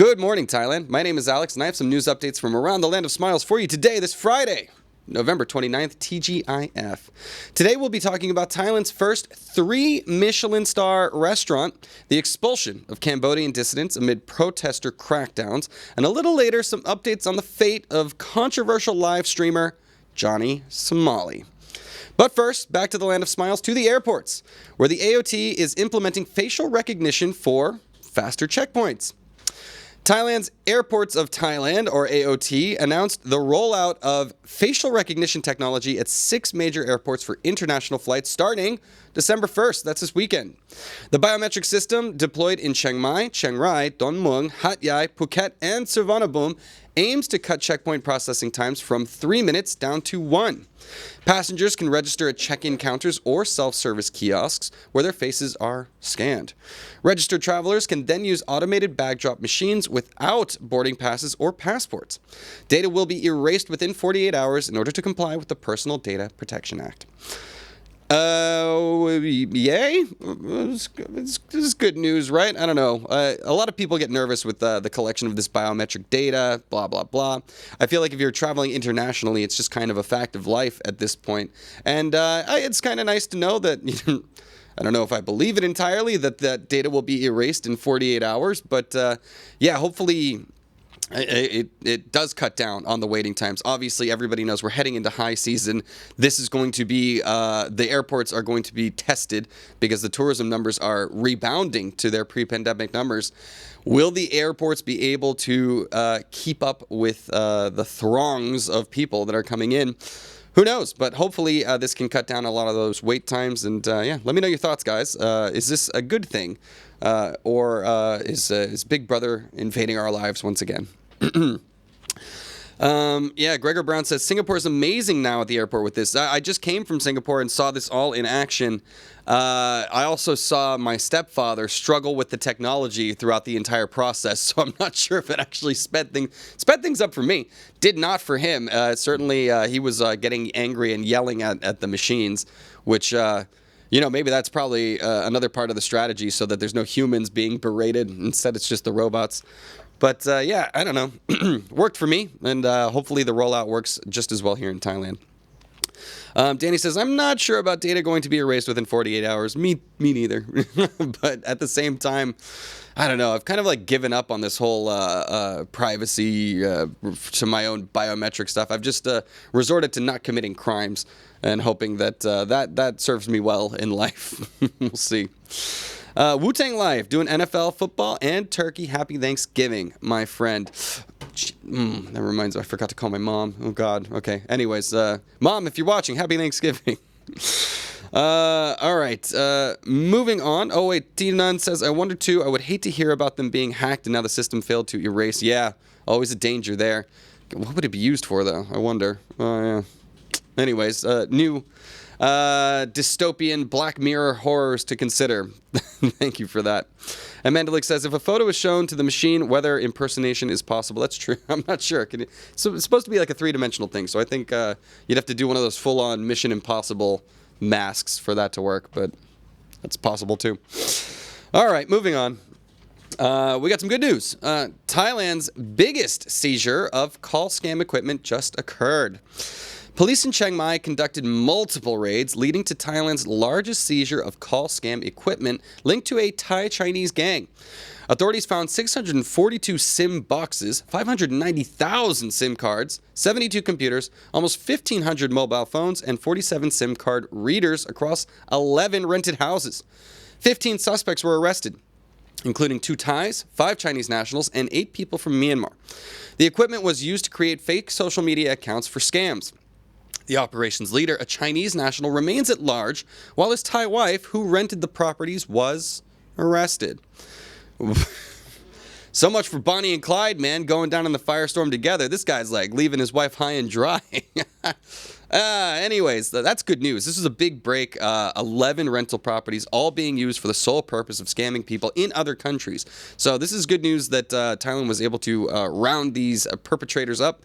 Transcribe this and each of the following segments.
Good morning, Thailand. My name is Alex, and I have some news updates from around the land of smiles for you today, this Friday, November 29th, TGIF. Today we'll be talking about Thailand's first 3 Michelin-star restaurant, the expulsion of Cambodian dissidents amid protester crackdowns, and a little later some updates on the fate of controversial live streamer Johnny Somali. But first, back to the land of smiles, to the airports, where the AOT is implementing facial recognition for faster checkpoints. Thailand's Airports of Thailand, or AOT, announced the rollout of facial recognition technology at 6 major airports for international flights starting December 1st. That's this weekend. The biometric system, deployed in Chiang Mai, Chiang Rai, Don Mueang, Hat Yai, Phuket, and Suvarnabhumi, aims to cut checkpoint processing times from 3 minutes down to 1. Passengers can register at check-in counters or self-service kiosks where their faces are scanned. Registered travelers can then use automated bag drop machines without boarding passes or passports. Data will be erased within 48 hours in order to comply with the Personal Data Protection Act. Yay? This is good news, right? I don't know. A lot of people get nervous with the collection of this biometric data, blah, blah, blah. I feel like if you're traveling internationally, it's just kind of a fact of life at this point. And it's kind of nice to know that, I don't know if I believe it entirely, that that data will be erased in 48 hours. But yeah, hopefully it does cut down on the waiting times. Obviously, everybody knows we're heading into high season. This is going to be, the airports are going to be tested because the tourism numbers are rebounding to their pre-pandemic numbers. Will the airports be able to keep up with the throngs of people that are coming in? Who knows? But hopefully this can cut down a lot of those wait times. And yeah, let me know your thoughts, guys. Is this a good thing? Or is Big Brother invading our lives once again? Yeah, Gregor Brown says Singapore is amazing now at the airport with this. I just came from Singapore and saw this all in action. I also saw my stepfather struggle with the technology throughout the entire process, so I'm not sure if it actually sped things up for me. Did not for him. Certainly, he was getting angry and yelling at the machines, which, maybe that's probably another part of the strategy so that there's no humans being berated. Instead, it's just the robots. But yeah, I don't know. Worked for me, and hopefully the rollout works just as well here in Thailand. Danny says, I'm not sure about data going to be erased within 48 hours. Me neither. But at the same time, I don't know. I've kind of like given up on this whole privacy to my own biometric stuff. I've just resorted to not committing crimes and hoping that that serves me well in life. We'll see. Wu-Tang Live, doing NFL, football, and turkey. Happy Thanksgiving, my friend. That reminds me, I forgot to call my mom. Oh, God. Okay. Anyways, Mom, if you're watching, happy Thanksgiving. All right. Moving on. Oh, wait. T-Nun says, I wonder, too, I would hate to hear about them being hacked and now the system failed to erase. Yeah, always a danger there. What would it be used for, though? I wonder. Yeah. Anyways, new dystopian Black Mirror horrors to consider. Thank you for that. And Mandalik says, if a photo is shown to the machine, whether impersonation is possible. That's true. I'm not sure. So it's supposed to be like a 3-dimensional thing. So I think you'd have to do one of those full-on Mission Impossible masks for that to work. But that's possible, too. All right, moving on. We got some good news. Thailand's biggest seizure of call scam equipment just occurred. Police in Chiang Mai conducted multiple raids, leading to Thailand's largest seizure of call scam equipment linked to a Thai-Chinese gang. Authorities found 642 SIM boxes, 590,000 SIM cards, 72 computers, almost 1,500 mobile phones, and 47 SIM card readers across 11 rented houses. 15 suspects were arrested, including 2 Thais, 5 Chinese nationals, and 8 people from Myanmar. The equipment was used to create fake social media accounts for scams. The operations leader, a Chinese national, remains at large, while his Thai wife, who rented the properties, was arrested. So much for Bonnie and Clyde, man, going down in the firestorm together. This guy's like leaving his wife high and dry. Anyways, that's good news. This is a big break. 11 rental properties, all being used for the sole purpose of scamming people in other countries. So this is good news that Thailand was able to round these perpetrators up.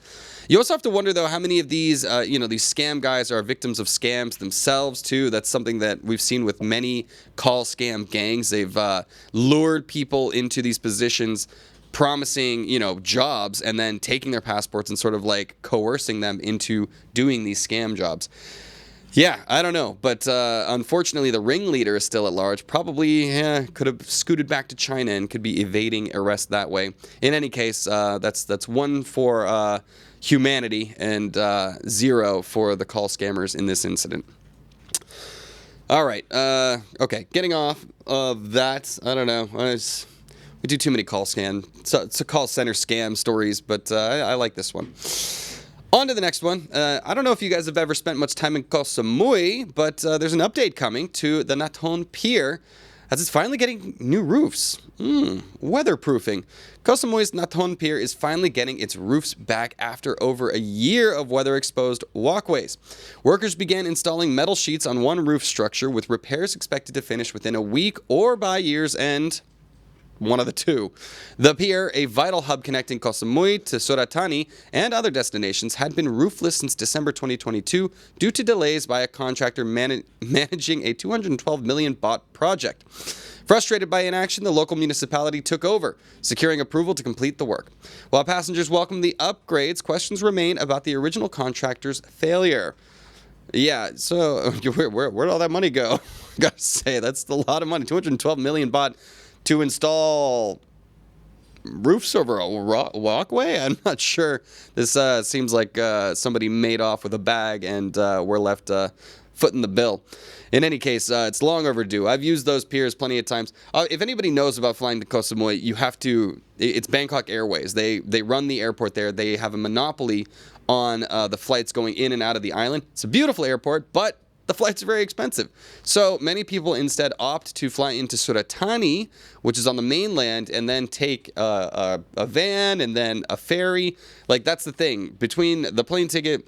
You also have to wonder, though, how many of these, these scam guys are victims of scams themselves, too. That's something that we've seen with many call scam gangs. They've lured people into these positions, promising, jobs and then taking their passports and sort of like coercing them into doing these scam jobs. Yeah, I don't know, but unfortunately the ringleader is still at large. Probably could have scooted back to China and could be evading arrest that way. In any case, that's one for humanity and 0 for the call scammers in this incident. All right, okay, getting off of that, I don't know. We do too many call center scam stories, but I like this one. On to the next one. I don't know if you guys have ever spent much time in Koh Samui, but there's an update coming to the Nakhon Pier as it's finally getting new roofs. Weatherproofing. Koh Samui's Nakhon Pier is finally getting its roofs back after over a year of weather-exposed walkways. Workers began installing metal sheets on one roof structure, with repairs expected to finish within a week or by year's end. One of the two. The pier, a vital hub connecting Koh Samui to Suratani and other destinations, had been roofless since December 2022 due to delays by a contractor managing a 212 million baht project. Frustrated by inaction, the local municipality took over, securing approval to complete the work. While passengers welcomed the upgrades, questions remain about the original contractor's failure. Yeah, so where'd all that money go? Gotta say, that's a lot of money. 212 million baht. To install roofs over a walkway? I'm not sure. This seems like somebody made off with a bag and we're left footing the bill. In any case, it's long overdue. I've used those piers plenty of times. If anybody knows about flying to Koh Samui, you have to. It's Bangkok Airways. They run the airport there. They have a monopoly on the flights going in and out of the island. It's a beautiful airport, but the flights are very expensive. So many people instead opt to fly into Suratani, which is on the mainland, and then take a van and then a ferry. Like, that's the thing. Between the plane ticket,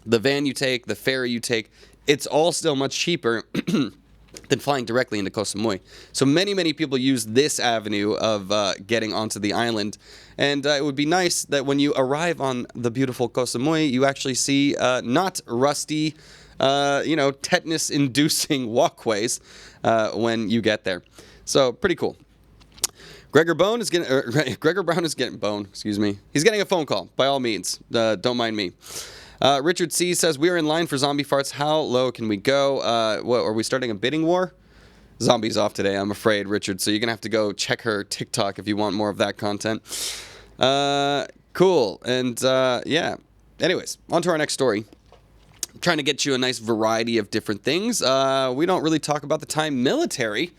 the van you take, the ferry you take, it's all still much cheaper than flying directly into Koh Samui. So many people use this avenue of getting onto the island. And it would be nice that when you arrive on the beautiful Koh Samui, you actually see not rusty, tetanus-inducing walkways when you get there. So, pretty cool. Gregor Brown is getting He's getting a phone call, by all means. Don't mind me. Richard C. says, we are in line for zombie farts. How low can we go? What, are we starting a bidding war? Zombie's off today, I'm afraid, Richard. So you're going to have to go check her TikTok if you want more of that content. Cool. And, yeah. Anyways, on to our next story. I'm trying to get you a nice variety of different things. We don't really talk about the Thai military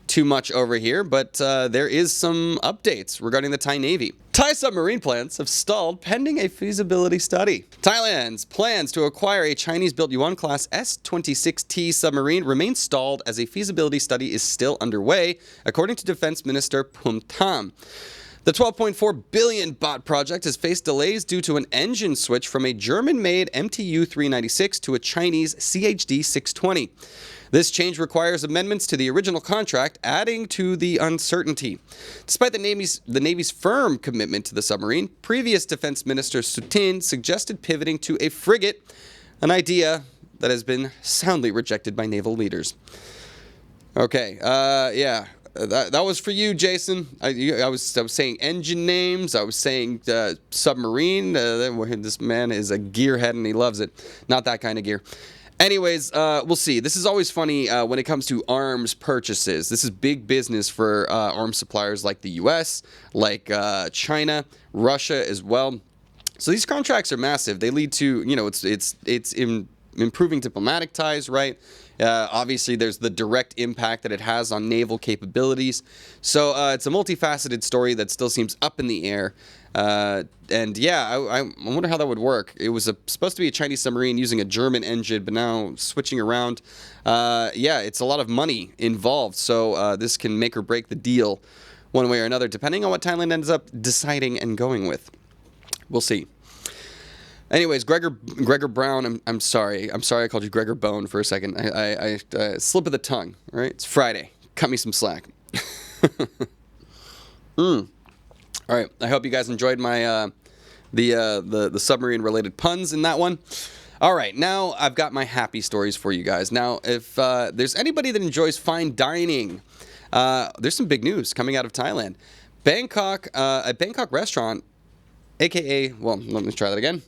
too much over here, but there is some updates regarding the Thai Navy. Thai submarine plans have stalled pending a feasibility study. Thailand's plans to acquire a Chinese-built Yuan-class S-26T submarine remain stalled as a feasibility study is still underway, according to Defense Minister Phum Tham. The 12.4 billion baht project has faced delays due to an engine switch from a German-made MTU-396 to a Chinese CHD-620. This change requires amendments to the original contract, adding to the uncertainty. Despite the Navy's firm commitment to the submarine, previous Defense Minister Sutin suggested pivoting to a frigate, an idea that has been soundly rejected by naval leaders. Okay, yeah. That was for you, Jason. I was saying engine names. I was saying submarine. This man is a gearhead and he loves it. Not that kind of gear. Anyways, we'll see. This is always funny when it comes to arms purchases. This is big business for arms suppliers like the U.S., like China, Russia as well. So these contracts are massive. They lead to, it's improving diplomatic ties, right? Obviously, there's the direct impact that it has on naval capabilities. So it's a multifaceted story that still seems up in the air. And yeah, I wonder how that would work. It was supposed to be a Chinese submarine using a German engine, but now switching around. Yeah, it's a lot of money involved. So this can make or break the deal one way or another, depending on what Thailand ends up deciding and going with. We'll see. Anyways, Gregor Brown, I'm sorry I called you Gregor Bone for a second. I slip of the tongue, right? It's Friday. Cut me some slack. All right, I hope you guys enjoyed my the submarine related puns in that one. All right, now I've got my happy stories for you guys. Now, if there's anybody that enjoys fine dining, there's some big news coming out of Thailand. Bangkok, a Bangkok restaurant, aka, well, let me try that again.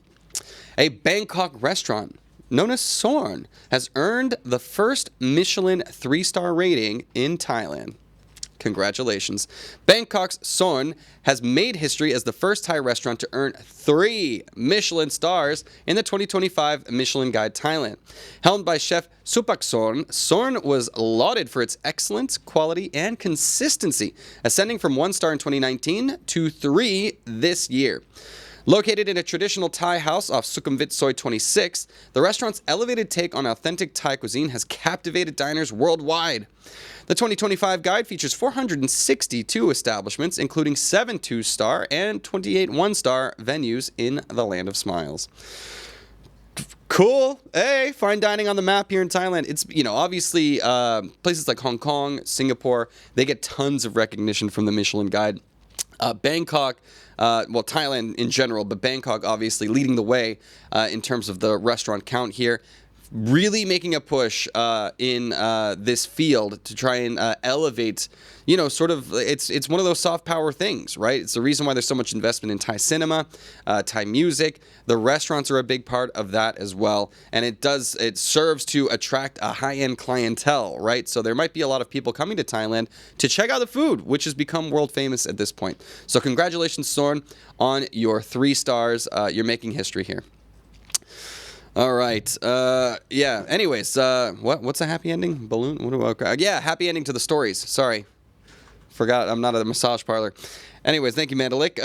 A Bangkok restaurant known as Sorn has earned the first Michelin 3-star rating in Thailand. Congratulations. Bangkok's Sorn has made history as the first Thai restaurant to earn 3 Michelin stars in the 2025 Michelin Guide Thailand. Helmed by chef Supak Sorn, Sorn was lauded for its excellence, quality, and consistency, ascending from 1 star in 2019 to 3 this year. Located in a traditional Thai house off Sukhumvit Soi 26, the restaurant's elevated take on authentic Thai cuisine has captivated diners worldwide. The 2025 guide features 462 establishments, including 7 2-star and 28 1-star venues in the Land of Smiles. Cool. Hey, fine dining on the map here in Thailand. It's, obviously places like Hong Kong, Singapore, they get tons of recognition from the Michelin Guide. Bangkok, Thailand in general, but Bangkok obviously leading the way in terms of the restaurant count here. Really making a push in this field to try and elevate, it's one of those soft power things, right? It's the reason why there's so much investment in Thai cinema, Thai music. The restaurants are a big part of that as well. And it serves to attract a high-end clientele, right? So there might be a lot of people coming to Thailand to check out the food, which has become world famous at this point. So congratulations, Sorn, on your 3 stars. You're making history here. All right. Anyways, what's a happy ending? Balloon? Happy ending to the stories. Sorry. Forgot I'm not at a massage parlor. Anyways, thank you, Mandalik.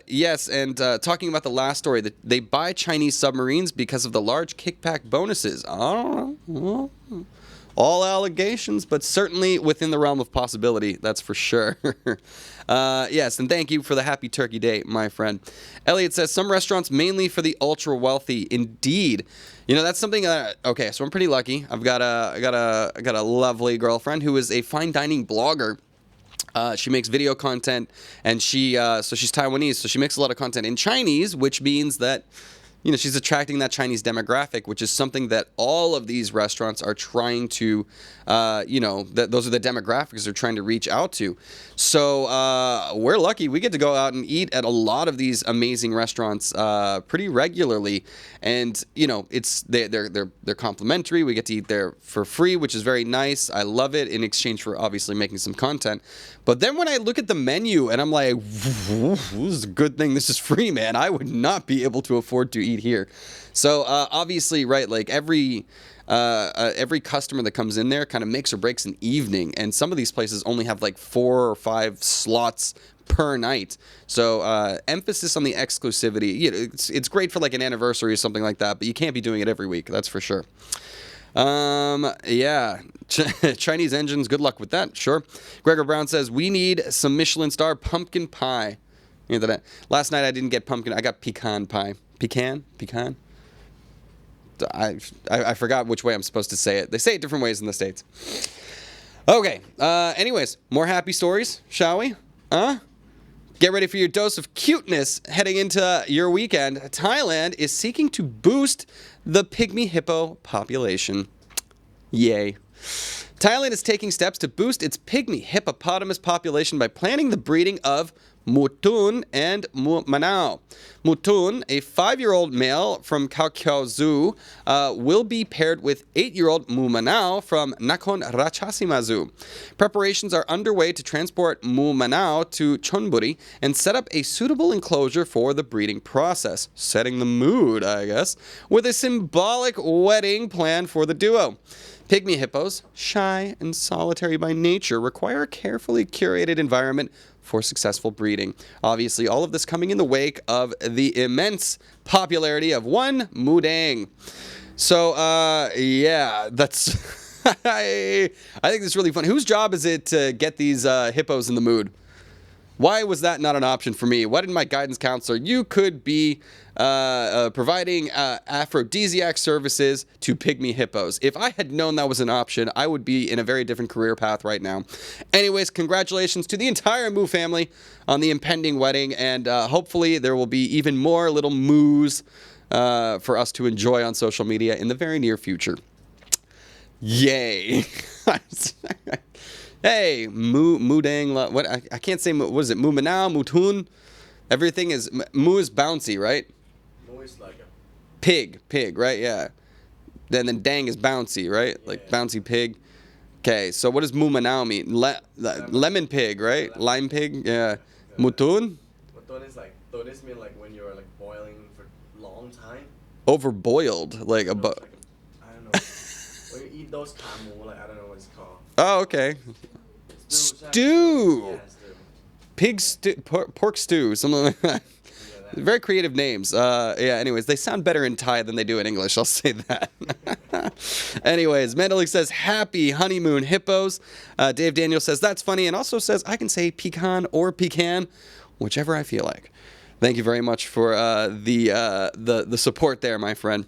Yes, and talking about the last story, that they buy Chinese submarines because of the large kickback bonuses. I don't know. All allegations, but certainly within the realm of possibility, that's for sure. Yes, and thank you for the happy Turkey Day, my friend. Elliot says, some restaurants mainly for the ultra-wealthy. Indeed. That's something okay, so I'm pretty lucky. I got a lovely girlfriend who is a fine dining blogger. She makes video content, and she's Taiwanese, so she makes a lot of content in Chinese, which means that she's attracting that Chinese demographic, which is something that all of these restaurants are trying to, those are the demographics they're trying to reach out to. So we're lucky. We get to go out and eat at a lot of these amazing restaurants pretty regularly. And, they're complimentary. We get to eat there for free, which is very nice. I love it in exchange for obviously making some content. But then when I look at the menu and I'm like, this is a good thing this is free, man. I would not be able to afford to eat here. So obviously, right, like every customer that comes in there kind of makes or breaks an evening. And some of these places only have like 4 or 5 slots per night. So emphasis on the exclusivity. It's great for like an anniversary or something like that, but you can't be doing it every week. That's for sure. Chinese engines, good luck with that, sure. Gregor Brown says, we need some Michelin-star pumpkin pie. Last night I didn't get pumpkin, I got pecan pie. Pecan? I forgot which way I'm supposed to say it. They say it different ways in the States. Okay, anyways, more happy stories, shall we? Get ready for your dose of cuteness heading into your weekend. Thailand is seeking to boost the Pygmy hippo population. Yay. Thailand is taking steps to boost its Pygmy hippopotamus population by planning the breeding of Mutun and Manao. Mutun, a 5-year-old male from Khao Zoo, will be paired with 8-year-old Manao from Nakhon Ratchasima Zoo. Preparations are underway to transport Manao to Chonburi and set up a suitable enclosure for the breeding process, setting the mood, I guess, with a symbolic wedding planned for the duo. Pygmy hippos, shy and solitary by nature, require a carefully curated environment for successful breeding. Obviously, all of this coming in the wake of the immense popularity of one Mudang. So, that's... I think this is really fun. Whose job is it to get these hippos in the mood? Why was that not an option for me? Why didn't my guidance counselor? You could be providing aphrodisiac services to pygmy hippos. If I had known that was an option, I would be in a very different career path right now. Anyways, congratulations to the entire Moo family on the impending wedding, and hopefully there will be even more little moos for us to enjoy on social media in the very near future. Yay. Hey, Mudang. What? I can't say. What is it? Mumanao, Mutun. Everything is. Mu is bouncy, right? Mu is like a pig, right? Yeah. Then dang is bouncy, right? Yeah. Like bouncy pig. Okay, so what does Mumanao mean? Lemon pig, right? Lime pig. Yeah. Mutun. Mutun is like. Tonis mean like when you're like boiling for a long time. Overboiled, like a. I don't know. When you eat those kamu, like I don't know what it's called. Oh, okay. Stew. Yeah, stew. Pig stew, pork stew, something like that. Very creative names. Yeah, anyways, they sound better in Thai than they do in English, I'll say that. Anyways, Mandalik says, happy honeymoon hippos. Dave Daniel says, that's funny, and also says, I can say pecan or pecan, whichever I feel like. Thank you very much for the support there, my friend.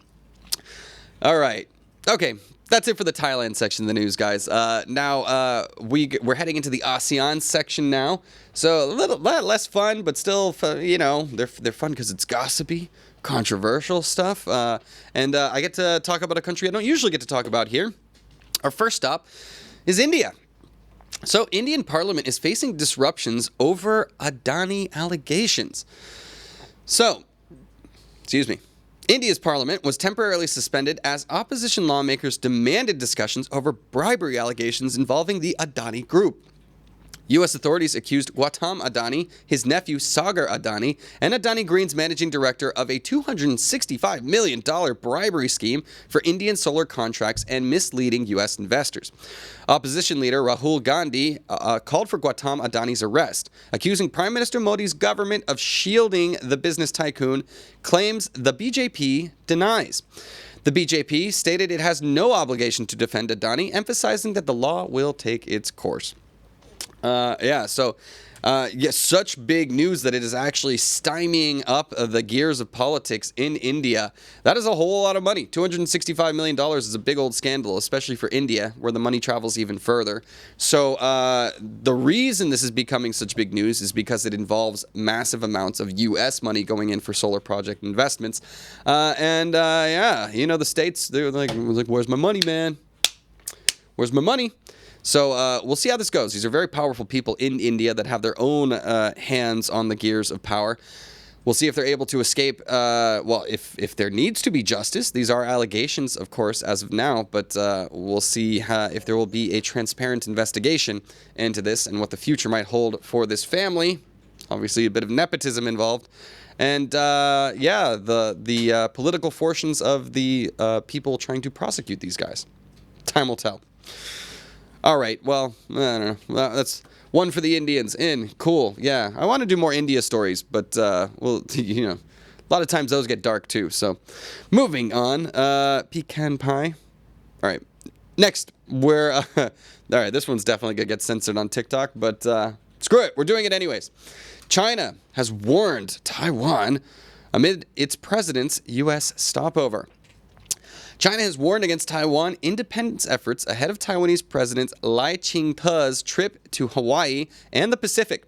All right. Okay. That's it for the Thailand section of the news, guys. Now we're heading into the ASEAN section now. So a little less fun, but still, they're fun because it's gossipy, controversial stuff. And I get to talk about a country I don't usually get to talk about here. Our first stop is India. So Indian Parliament is facing disruptions over Adani allegations. So, excuse me. India's parliament was temporarily suspended as opposition lawmakers demanded discussions over bribery allegations involving the Adani Group. U.S. authorities accused Gautam Adani, his nephew Sagar Adani, and Adani Green's managing director of a $265 million bribery scheme for Indian solar contracts and misleading U.S. investors. Opposition leader Rahul Gandhi called for Gautam Adani's arrest, accusing Prime Minister Modi's government of shielding the business tycoon, claims the BJP denies. The BJP stated it has no obligation to defend Adani, emphasizing that the law will take its course. Such big news that it is actually stymieing up the gears of politics in India. That is a whole lot of money. $265 million is a big old scandal, especially for India, where the money travels even further. So the reason this is becoming such big news is because it involves massive amounts of U.S. money going in for solar project investments. The states, they're like, where's my money, man? Where's my money? So we'll see how this goes. These are very powerful people in India that have their own hands on the gears of power. We'll see if they're able to escape. If there needs to be justice, these are allegations, of course, as of now. But we'll see if there will be a transparent investigation into this and what the future might hold for this family. Obviously, a bit of nepotism involved. And, the political fortunes of the people trying to prosecute these guys. Time will tell. All right, well, I don't know. Well, that's one for the Indians. Cool. Yeah, I want to do more India stories, but, a lot of times those get dark too. So, moving on. Pecan pie. All right. Next, all right, this one's definitely going to get censored on TikTok, but screw it. We're doing it anyways. China has warned Taiwan amid its president's U.S. stopover. China has warned against Taiwan independence efforts ahead of Taiwanese President Lai Ching-te's trip to Hawaii and the Pacific.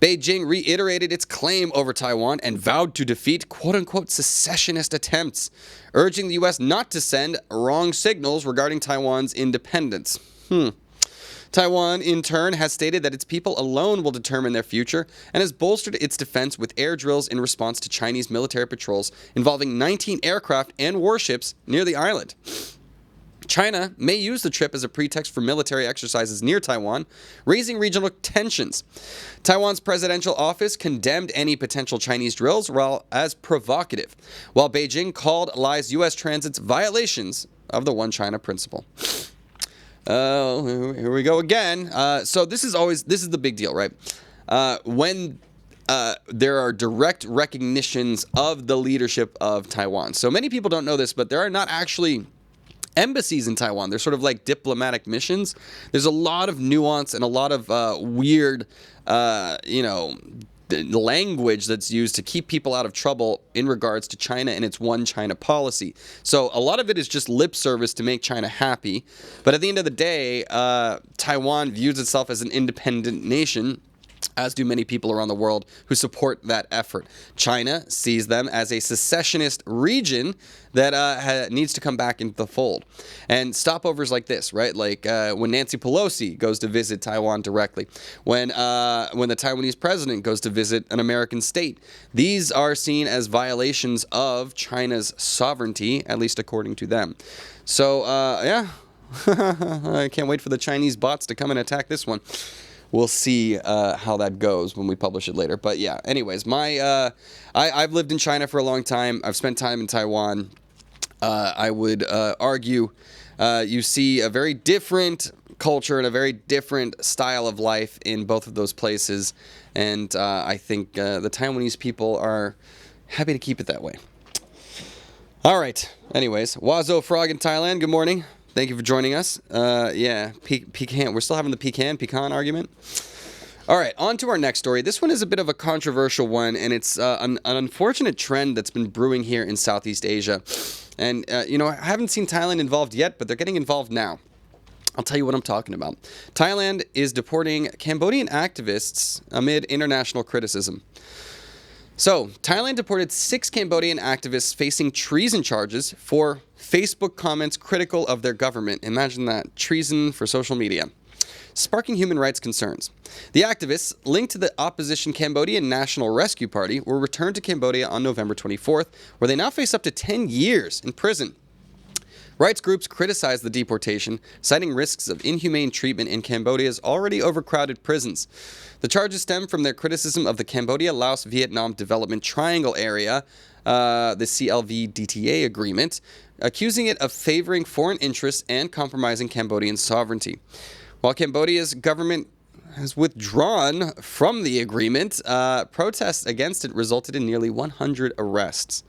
Beijing reiterated its claim over Taiwan and vowed to defeat quote-unquote secessionist attempts, urging the U.S. not to send wrong signals regarding Taiwan's independence. Taiwan, in turn, has stated that its people alone will determine their future and has bolstered its defense with air drills in response to Chinese military patrols involving 19 aircraft and warships near the island. China may use the trip as a pretext for military exercises near Taiwan, raising regional tensions. Taiwan's presidential office condemned any potential Chinese drills as provocative, while Beijing called Lai's U.S. transit's violations of the One China principle. Oh, here we go again. So this is the big deal, right? When there are direct recognitions of the leadership of Taiwan. So many people don't know this, but there are not actually embassies in Taiwan. They're sort of like diplomatic missions. There's a lot of nuance and a lot of weird, language that's used to keep people out of trouble in regards to China and its One China policy. So a lot of it is just lip service to make China happy. But at the end of the day, Taiwan views itself as an independent nation. as do many people around the world who support that effort. China sees them as a secessionist region that needs to come back into the fold. And stopovers like this, right? Like when Nancy Pelosi goes to visit Taiwan directly, when the Taiwanese president goes to visit an American state, these are seen as violations of China's sovereignty, at least according to them. So, yeah, I can't wait for the Chinese bots to come and attack this one. We'll see how that goes when we publish it later. But yeah, anyways, I've lived in China for a long time. I've spent time in Taiwan. I would argue you see a very different culture and a very different style of life in both of those places. And I think the Taiwanese people are happy to keep it that way. All right. Anyways, Wazo Frog in Thailand, good morning. Thank you for joining us. Yeah, pecan. We're still having the pecan argument. All right, on to our next story. This one is a bit of a controversial one, and it's an unfortunate trend that's been brewing here in Southeast Asia. And, I haven't seen Thailand involved yet, but they're getting involved now. I'll tell you what I'm talking about. Thailand is deporting Cambodian activists amid international criticism. So, Thailand deported 6 Cambodian activists facing treason charges for Facebook comments critical of their government. Imagine that, treason for social media. Sparking human rights concerns. The activists, linked to the opposition Cambodian National Rescue Party, were returned to Cambodia on November 24th, where they now face up to 10 years in prison. Rights groups criticized the deportation, citing risks of inhumane treatment in Cambodia's already overcrowded prisons. The charges stem from their criticism of the Cambodia-Laos-Vietnam Development Triangle Area, the CLVDTA agreement, accusing it of favoring foreign interests and compromising Cambodian sovereignty. While Cambodia's government has withdrawn from the agreement, protests against it resulted in nearly 100 arrests.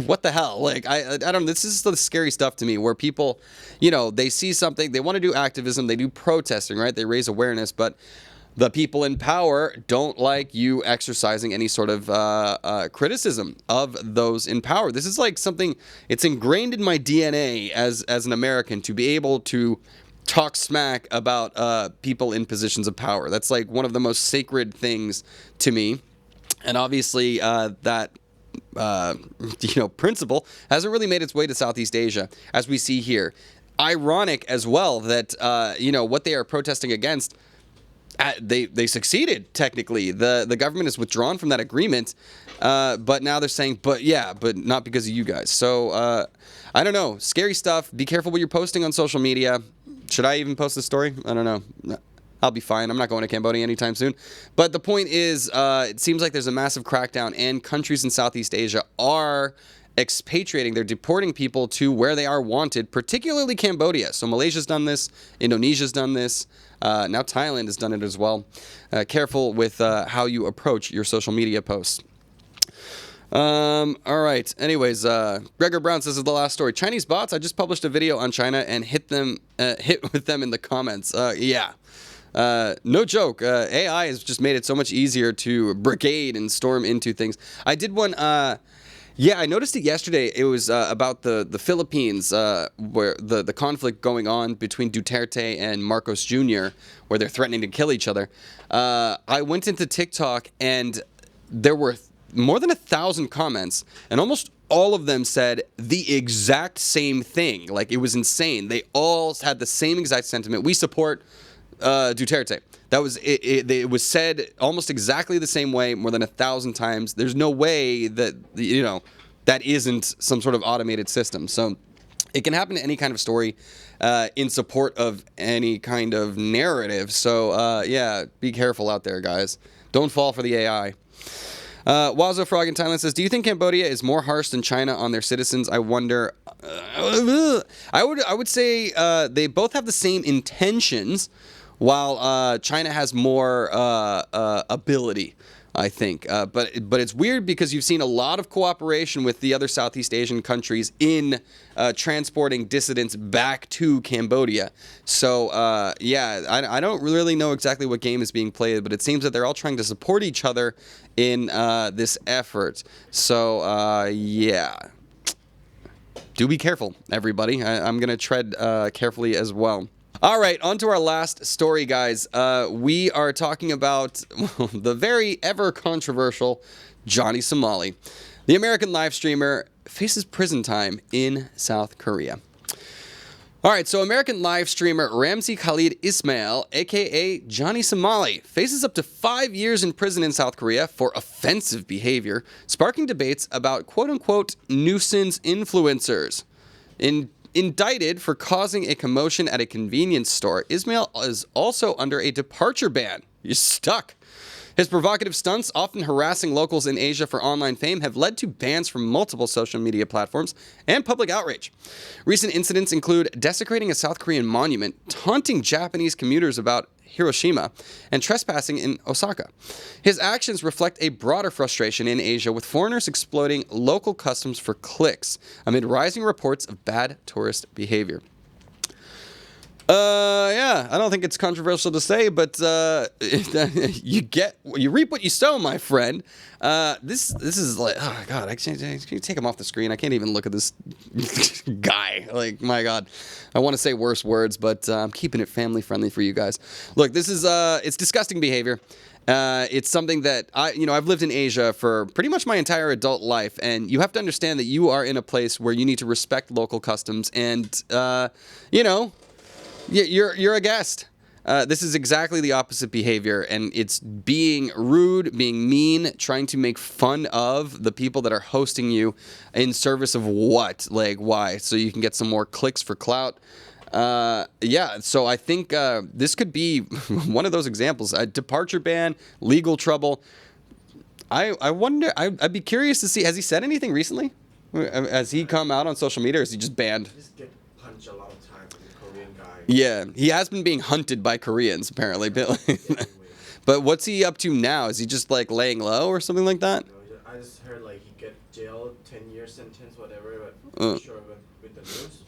What the hell? Like, I don't know. This is the scary stuff to me, where people, they see something, they want to do activism, they do protesting, right? They raise awareness, but the people in power don't like you exercising any sort of criticism of those in power. This is like something, it's ingrained in my DNA as an American to be able to talk smack about people in positions of power. That's like one of the most sacred things to me. And obviously that principle hasn't really made its way to Southeast Asia, as we see here. Ironic as well that, what they are protesting against, they succeeded, technically. The government has withdrawn from that agreement, but now they're saying, but not because of you guys. So, I don't know. Scary stuff. Be careful what you're posting on social media. Should I even post this story? I don't know. I'll be fine. I'm not going to Cambodia anytime soon. But the point is, it seems like there's a massive crackdown, and countries in Southeast Asia are expatriating. They're deporting people to where they are wanted, particularly Cambodia. So Malaysia's done this. Indonesia's done this. Now Thailand has done it as well. Careful with how you approach your social media posts. All right. Anyways, Gregor Brown says, this is the last story. Chinese bots. I just published a video on China and hit with them in the comments. Yeah. No joke. AI has just made it so much easier to brigade and storm into things. I did one. I noticed it yesterday. It was about the Philippines, where the conflict going on between Duterte and Marcos Jr., where they're threatening to kill each other. I went into TikTok, and there were more than 1,000 comments, and almost all of them said the exact same thing. Like, it was insane. They all had the same exact sentiment. We support Duterte. That was it. It was said almost exactly the same way, more than 1,000 times. There's no way that that isn't some sort of automated system. So it can happen to any kind of story in support of any kind of narrative. So be careful out there, guys. Don't fall for the AI. Wazo Frog in Thailand says, do you think Cambodia is more harsh than China on their citizens? I wonder. I would say they both have the same intentions, while China has more ability, I think. But it's weird because you've seen a lot of cooperation with the other Southeast Asian countries in transporting dissidents back to Cambodia. So, I don't really know exactly what game is being played, but it seems that they're all trying to support each other in this effort. So, do be careful, everybody. I'm going to tread carefully as well. All right, on to our last story, guys. We are talking about the very ever controversial Johnny Somali. The American live streamer faces prison time in South Korea. All right, so American live streamer Ramzi Khalid Ismail, aka Johnny Somali, faces up to 5 years in prison in South Korea for offensive behavior, sparking debates about quote-unquote nuisance influencers. Indicted for causing a commotion at a convenience store, Ismail is also under a departure ban. He's stuck. His provocative stunts, often harassing locals in Asia for online fame, have led to bans from multiple social media platforms and public outrage. Recent incidents include desecrating a South Korean monument, taunting Japanese commuters about Hiroshima, and trespassing in Osaka. His actions reflect a broader frustration in Asia, with foreigners exploiting local customs for clicks amid rising reports of bad tourist behavior. Yeah, I don't think it's controversial to say, but you reap what you sow, my friend. This is like, oh God, can you take him off the screen? I can't even look at this guy. Like, my God, I want to say worse words, but I'm keeping it family friendly for you guys. Look, this is it's disgusting behavior. It's something that I've lived in Asia for pretty much my entire adult life, and you have to understand that you are in a place where you need to respect local customs, and you're a guest. This is exactly the opposite behavior, and it's being rude, being mean, trying to make fun of the people that are hosting you in service of what? Like, why? So you can get some more clicks for clout. So I think this could be one of those examples. A departure ban, legal trouble. I wonder, I'd be curious to see, has he said anything recently? Has he come out on social media, or is he just banned? Just get punched a lot of times with the Korean guy. Yeah, he has been being hunted by Koreans, apparently. But what's he up to now? Is he just like laying low or something like that? No, I just heard like he get jailed, 10-year sentence, whatever, but I'm not sure with the news.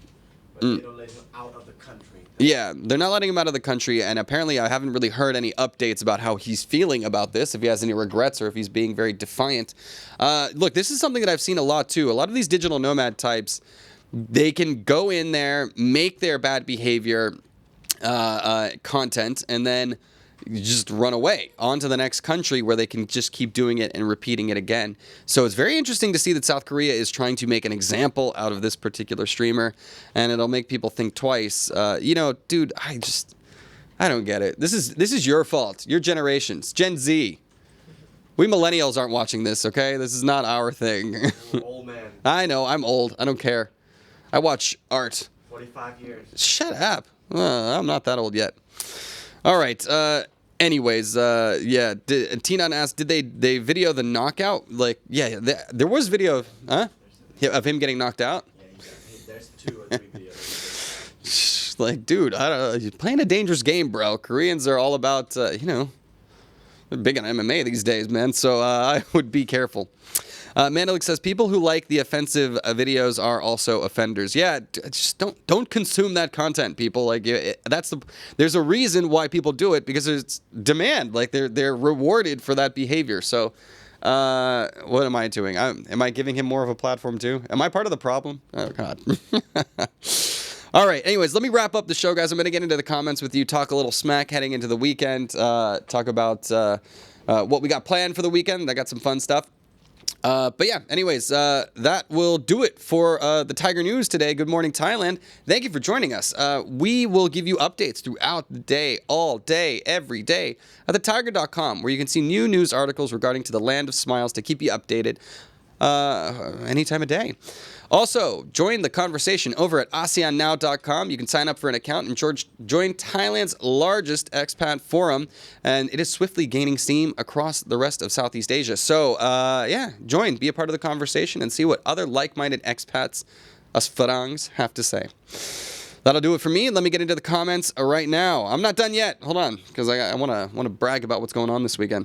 But they don't let him out of the country. Yeah, they're not letting him out of the country, and apparently I haven't really heard any updates about how he's feeling about this, if he has any regrets or if he's being very defiant. Look, this is something that I've seen a lot too. A lot of these digital nomad types, they can go in there, make their bad behavior content, and then just run away on to the next country where they can just keep doing it and repeating it again. So it's very interesting to see that South Korea is trying to make an example out of this particular streamer, and it'll make people think twice. Dude, I don't get it. This is your fault. Your generations, Gen Z. We millennials aren't watching this, okay? This is not our thing. Old man. I know, I'm old. I don't care. I watch art. 45 years. Shut up. I'm not that old yet. All right. Anyways, Tinan asked, did they video the knockout? Like, yeah, there was video, of him getting knocked out. Yeah, there's 2 or 3 videos. Like, dude, I don't know. You're playing a dangerous game, bro. Koreans are all about, they're big on MMA these days, man. So I would be careful. Mandalik says people who like the offensive videos are also offenders. Yeah, just don't consume that content, people. Like there's a reason why people do it, because there's demand. Like they're rewarded for that behavior. So what am I doing? Am I giving him more of a platform too? Am I part of the problem? Oh God. All right. Anyways, let me wrap up the show, guys. I'm going to get into the comments with you, talk a little smack heading into the weekend, talk about what we got planned for the weekend. I got some fun stuff. But yeah, anyways, that will do it for the Thaiger News today. Good morning, Thailand. Thank you for joining us. We will give you updates throughout the day, all day, every day at thetiger.com, where you can see new news articles regarding to the land of smiles to keep you updated any time of day. Also, join the conversation over at ASEANnow.com. You can sign up for an account and join Thailand's largest expat forum, and it is swiftly gaining steam across the rest of Southeast Asia. So, join, be a part of the conversation, and see what other like-minded expats, us Farangs, have to say. That'll do it for me. Let me get into the comments right now. I'm not done yet. Hold on, because I want to brag about what's going on this weekend.